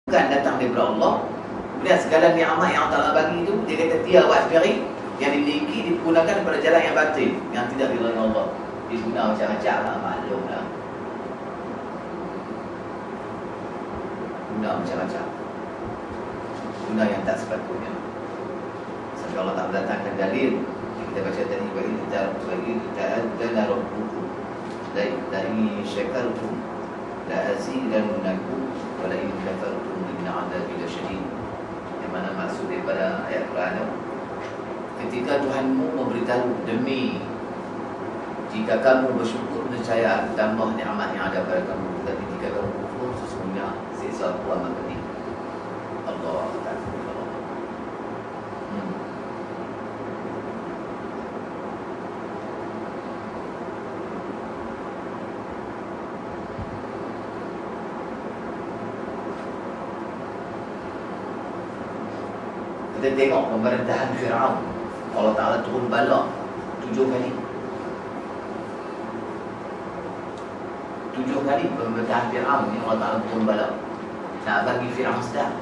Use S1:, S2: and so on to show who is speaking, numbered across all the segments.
S1: bukan datang daripada Allah. Kemudian segala nikmat yang Allah bagi itu, dia kata dia awak sendiri yang dimiliki digunakan pada jalan yang batil, yang tidak diridhai Allah. Diguna macam-macam lah, maklum lah. Guna macam-macam, guna yang tak sepatutnya. Sampai Allah tak datangkan dalil. Kita baca tadi, bagi kita ada rabbukum la syakartum la azidannakum wa la in kafartum inna 'adzabi lasyadid. Yang mana maksud daripada ayat Quran, ketika Tuhanmu memberitahu, demi jika kamu bersyukur nescaya aku tambah nikmat yang ada pada kamu, tapi jika kamu kufur sesungguhnya siksa aku amat pedih. Allah Akbar. Kita tengok pemerintahan Fir'aun, Allah Ta'ala turun bala 7 kali. 7 kali pemerintahan Fir'aun ni Allah Ta'ala turun bala nak bagi Fir'aun sedar.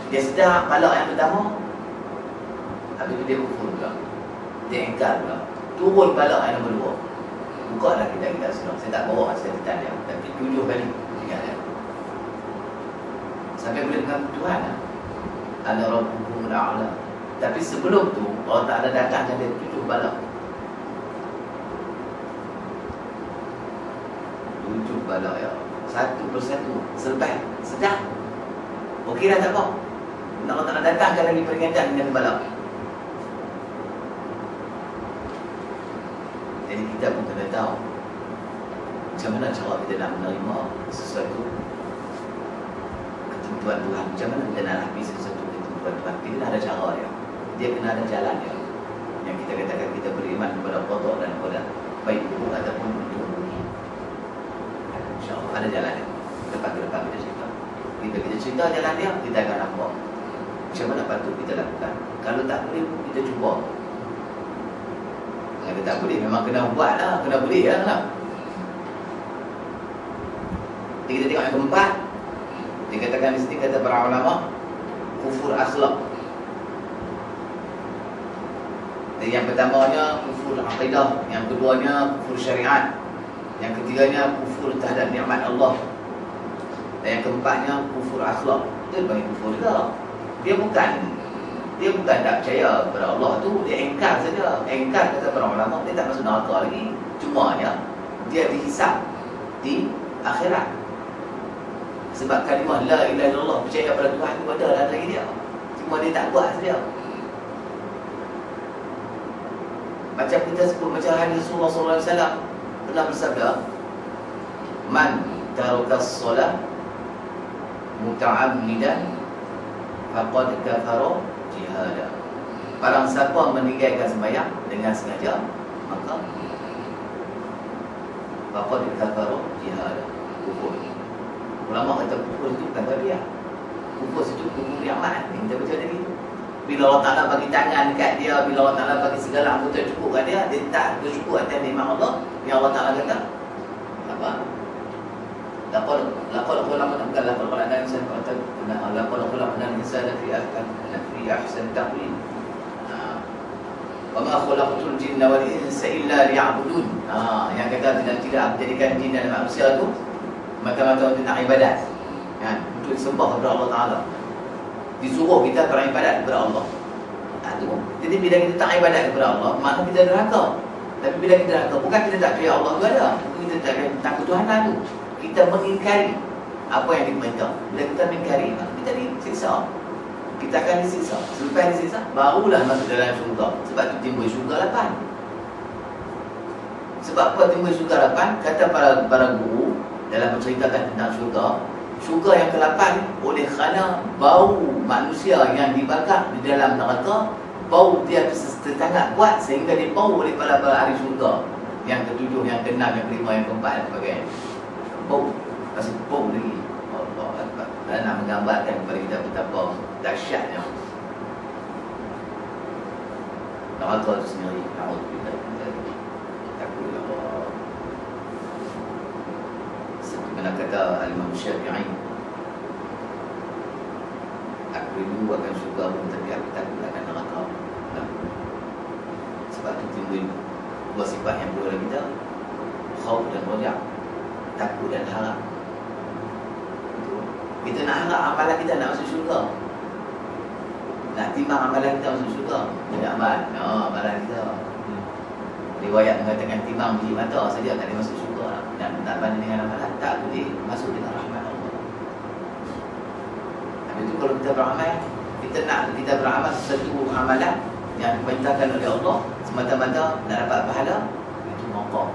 S1: Dia sedar bala yang pertama, habis itu dia kufur pula, dia engkar pula. Turun bala yang nombor 2. Buka lah kita senang. Saya tak bawa cerita dia, tapi 7 kali ingat dia. Sampai boleh dengan Tuhan lah, Ana Rabbukumul A'la. Tapi sebelum tu Allah Ta'ala datang ada 7 bala. 7 bala ya, satu persatu. Selepas sedar, okey dah, tak apa. Allah Ta'ala datangkan lagi peringatan dengan bala. Jadi kita pun kena tahu macam mana cara kita nak menerima sesuatu ketentuan Tuhan. Macam mana kita nak habis sesuatu ketentuan Tuhan. Kita kena ada cara dia. Dia kena ada jalan dia. Yang kita katakan kita beriman kepada qada dan qadar, baik buruk ataupun untung rugi. InsyaAllah ada jalan dia. Lepas ke depan kita cerita. Kita cerita jalan dia, kita akan nampak macam mana patut kita lakukan. Kalau tak boleh, kita cuba. Kalau tak boleh, memang kena buat lah. Kena boleh lah. Kita tengok yang keempat. Dikatakan di sini, kata para ulama, kufur akhlak. Jadi yang pertamanya kufur aqidah, yang keduanya kufur syariat, yang ketiganya kufur terhadap nikmat Allah, dan yang keempatnya kufur akhlak. Itu bagi kufur juga. Dia bukan tak percaya kepada Allah tu, dia engkar saja. Engkar kata para ulama, dia tak masuk neraka lagi. Cuma ya, dia dihisap di akhirat. Sebab kalimah la ilaha illallah, percaya pada Tuhan itu ada dalam diri dia. Cuma dia tak buat saja. Macam kita sebut, macam hadis Rasulullah SAW pernah bersabda, man tarakas solat muta'ammidan faqad kafara jihada. Barang siapa meninggalkan sembahyang dengan sengaja, maka faqad kafara jihada, kufur. Ulama kata kufur itu bukan tabiat. Kufur itu kufur nikmat. Kita baca tadi tu. Bila Allah Ta'ala bagi tangan dekat dia, bila Allah Ta'ala bagi segala anggota cukup kat dia, dia tak bersyukur atas nikmat Allah. Yang Allah Ta'ala kata apa? Laqad khalaqnal insana fi ahsani taqwim. Wa ma khalaqtul jinna wal insa illa liya'budun. Yang kata tidak menjadikan jin dan manusia tu mata-mata untuk nak ibadat, kan? Untuk sembah kepada Allah Ta'ala. Disuruh kita beribadat kepada Allah. Jadi bila kita tak ibadat kepada Allah, maka kita neraka. Tapi bila kita neraka, bukan kita tak percaya Allah tu ada, kita tak percaya tentang ketuhanan tu. Kita mengingkari apa yang diperintah. Bila kita mengingkari, kita disiksa. Kita akan disiksa. Selepas disiksa, barulah masuk dalam syurga. Sebab tu timbul syurga 8. Sebab apa timbul syurga 8? Kata para guru dalam menceritakan tentang syurga yang ke-8, oleh kerana bau manusia yang dibakar di dalam neraka, bau dia sangat kuat sehingga dia bau oleh para ahli syurga. Yang ke-7, yang ke-6, yang ke-5, yang ke-4 dan sebagainya. Bau, masih bau lagi. Allah Akbar. Dan nak menggambarkan kepada kita betapa dahsyatnya neraka itu sendiri. Alhamdulillah. Sebagaimana kata Al-Imam Syafi'i, rindu akan syurga pun, tapi aku takut akan neraka. Sebab itu timbul dua sifat yang berada kita, khauf dan roja, takut dan harap. Kita nak harap amalan kita nak masuk syurga, nak timbang amalan kita masuk syurga, kita amal, amalan kita. Riwayat mengatakan timbang biji mata saja tak boleh masuk syurga, dan tak banding dengan amalan, tak boleh masuk dengan rahmat Allah. Habis itu kalau kita beramal, kita beramal sesuatu amalan yang diperintahkan oleh Allah semata-mata nak dapat pahala, itu maqam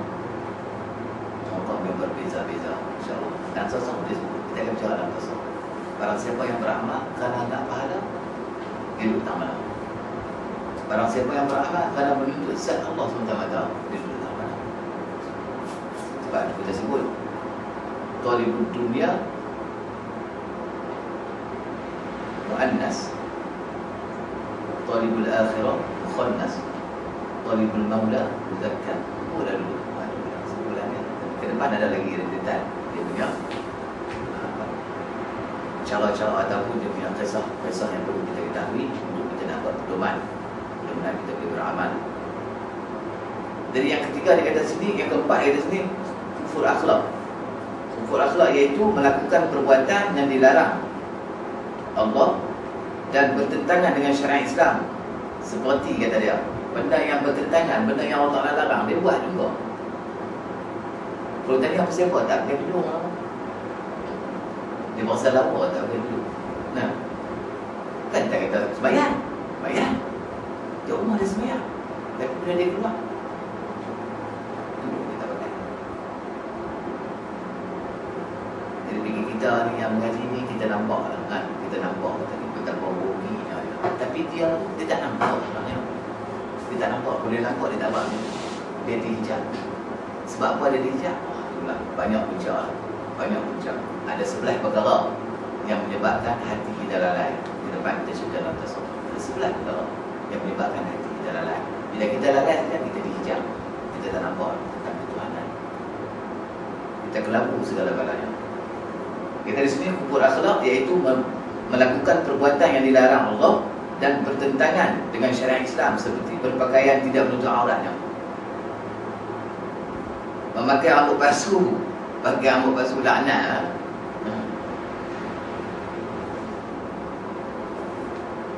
S1: yang berbeza-beza, insya-Allah. Dan sosok kita akan bicara dalam sosok. Barang siapa yang beramal kerana nak pahala, dia duduk tamat. Barang siapa yang beramal kerana menuntut zat Allah semata-mata, dia duduk tamat. Sebab itu kita sebut talibud dunia muannas, talibul akhirah mukhannas, talibul maula muzakkar. Dah dulu sebulannya. Ke depan ada lagi detail dia punya cara-cara ataupun dia punya kisah yang perlu kita ketahui untuk kita nak buat pedoman, mudah-mudahan kita boleh beramal. Jadi yang ketiga di atas sini, yang keempat di atas sini, kufur akhlak. Kufur akhlak iaitu melakukan perbuatan yang dilarang Allah dan bertentangan dengan syariat Islam. Seperti kata dia, benda yang bertentangan, benda yang Allah Ta'ala larang, dia buat juga. Kalau tadi apa siapa tak pakai tudung, dia paksa lapar tak pakai tudung. Nah, kan tak kata sembahyang, dia rumah dia sembahyang, tapi bila dia keluar tudung dia tak pakai. Jadi bagi kita ni yang mengaji ni, kita nampak lah kan, kita nampak tadi betapa ruginya dia. Tapi dia tak nampak sebenarnya. Dia tak nampak, boleh nampak dia tak buat ni. Dia dihijab. Sebab apa dia dihijab? Banyak punca. Ada 11 perkara yang menyebabkan hati kita lalai. Di depan kita cerita dalam tasawuf. Ada 11 perkara yang menyebabkan hati kita lalai. Bila kita lalai saja, kita dihijab. Kita tak nampak tentang ketuhanan. Kita kelabu segala-galanya. Kita di sini kufur akhlak iaitu melakukan perbuatan yang dilarang Allah dan bertentangan dengan syariat Islam, seperti berpakaian tidak menutup auratnya, memakai rambut basuh, pakai rambut basuh laknat,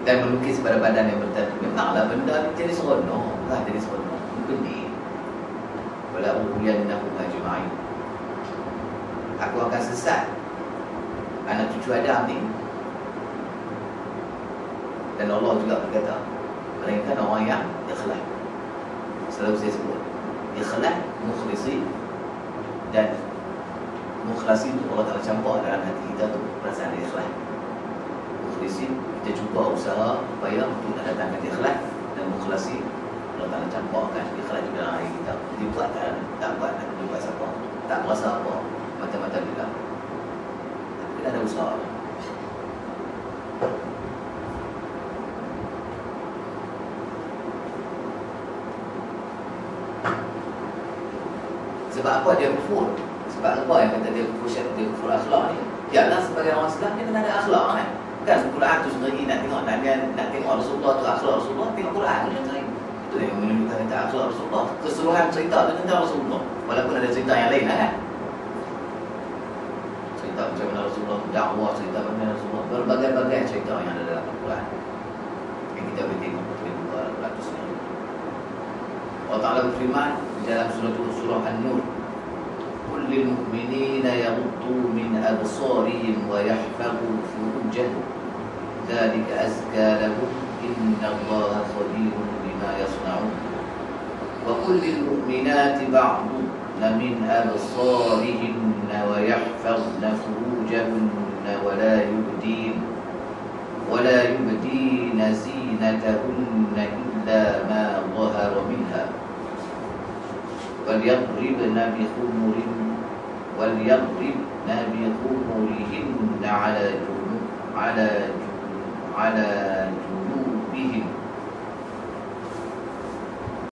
S1: dan melukis pada badan yang bertatu. Memanglah benda ni jadi seronok, jadi seronok. Benih. Wala uyannahu ajma'in. Aku akan sesat anak cucu Adam ni. Dan Allah juga berkata, melainkan orang yang ikhlas. Selalu saya sebut ikhlas, mukhlisi. Dan mukhlasi itu Allah Ta'ala campur dalam hati kita tu perasaan ikhlas. Mukhlisi, kita cuba usaha upaya untuk nak datangkan ikhlas. Dan mukhlasi, Allah Ta'ala campurkan ikhlas juga dalam hati kita. Jadi buat tak buat, nak buat siapa, tak berasa apa, mata-mata dia. Tapi kita ada usaha. Sebab apa dia kufur? Sebab apa yang kata dia kufur syirik, dia kufur akhlak ni? Ialah sebagai orang Islam dia kena ada akhlak kan? Kan Quran tu sendiri nak tengok Rasulullah tu, akhlak Rasulullah, tengok Quran tu sendiri. Itu yang menunjukkan tentang akhlak Rasulullah. Keseluruhan cerita tu tentang Rasulullah. Walaupun ada cerita yang lain lah kan? Cerita macam mana Rasulullah dakwah, cerita macam mana Rasulullah, berbagai-bagai cerita yang ada dalam Al-Quran yang kita boleh tengok betul buka Al-Quran tu sendiri. Allah Ta'ala berfirman dalam surah An-Nur, قل للمؤمنين يغضوا من أبصارهم ويحفظوا فروجهم ذلك أزكى لهم إن الله خبير بما يصنعون وقل للمؤمنات يغضضن من أبصارهن ويحفظن فروجهن ولا يبدين زينتهن إلا ما ظهر منها وليضربن بخمرهن على